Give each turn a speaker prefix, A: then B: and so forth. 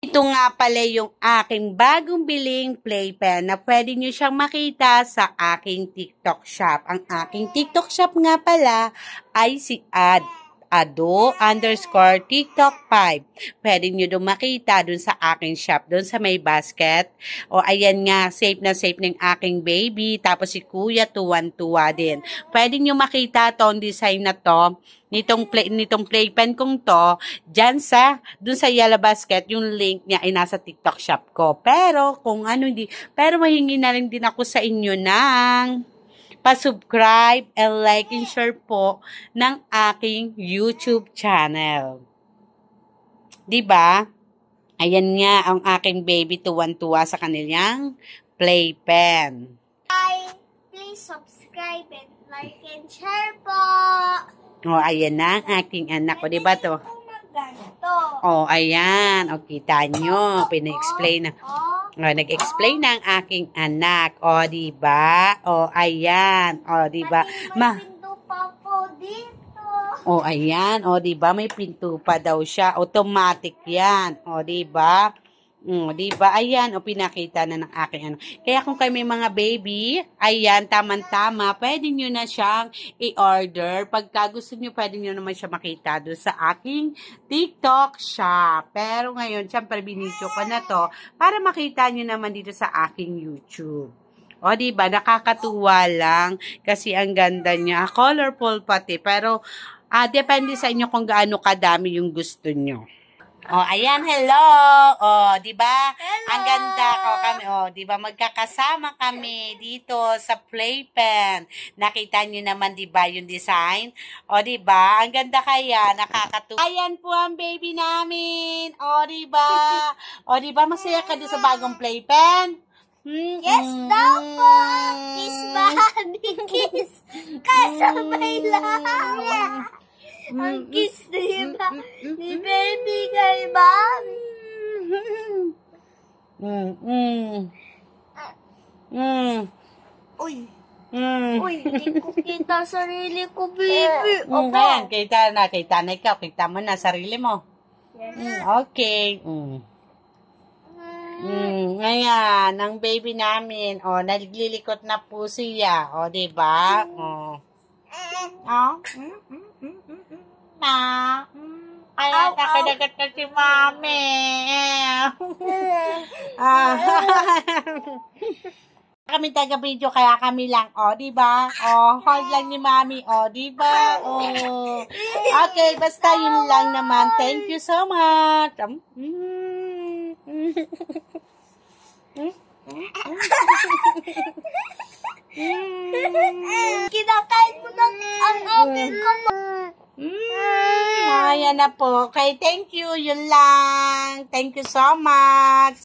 A: Ito nga pala yung aking bagong biling playpen na pwede nyo siyang makita sa aking TikTok shop. Ang aking TikTok shop nga pala ay si Ado_TikTok 5. Pwede nyo doon makita doon sa aking shop, doon sa may basket. O ayan nga, safe na yung aking baby. Tapos si kuya tuwan-tuwa din. Pwede nyo makita tong design na to, nitong playpen kong to, dyan doon sa yellow basket, yung link niya ay nasa TikTok shop ko. Pero kung ano hindi, pero mahingi na rin din ako sa inyo ng pa-subscribe and like and share po ng aking YouTube channel. 'Di ba? Ayan nga ang aking baby, tuwan-tuwa sa kanilang playpen.
B: Please subscribe and like and share po.
A: Oh, ayan na ang aking anak. O, 'di ba to?
B: Ganito.
A: Oh, ayan. O, kita nyo. Pina-explain na. O, nag-explain na ang aking anak. O, diba? O, ayan. O, diba?
B: May pinto pa po dito.
A: O, ayan. O, diba? May pinto pa daw siya. Automatic yan. O, diba? Diba? Ayan. O, pinakita na ng aking anak. Kaya kung kayo may mga baby, ayan, tama-tama, pwede nyo na siyang i-order. Pagka gusto nyo, pwede nyo naman siya makita doon sa aking TikTok shop. Pero ngayon, syempre, binidyo ko na to para makita nyo naman dito sa aking YouTube. O, diba? Nakakatuwa lang kasi ang ganda niya. Colorful pati. Pero, depende sa inyo kung gaano kadami yung gusto nyo. Oh, ayan, hello. Oh, 'di ba? Ang ganda ko kami. Oh, 'di ba? Magkakasama kami dito sa playpen. Nakita niyo naman 'di ba yung design? Oh, 'di ba? Ang ganda kaya, nakakatuwa. Ayan po ang baby namin. Oh, 'di ba? Oh, 'di ba masaya ka doon sa bagong playpen?
B: Yes daw po. Kiss body kiss. Kasabay lang. Ang kiss diba? Ni baby kay mommy. Uy. Uy, hindi ko kita sarili ko, baby.
A: Ayan, kita na ikaw. Kita mo na sarili mo.
B: Yes.
A: Okay. Ayan, ang baby namin. O, naglilikot na po siya. O, diba? O. Kaya nakadagat na si mami. Kami taga-video, kaya kami lang, diba? Hold lang ni mami, diba? Okay, basta yun lang naman. Thank you so much.
B: Kinakain mo ng ang aking kamay.
A: Ayan na po. Okay, thank you. Yun lang. Thank you so much.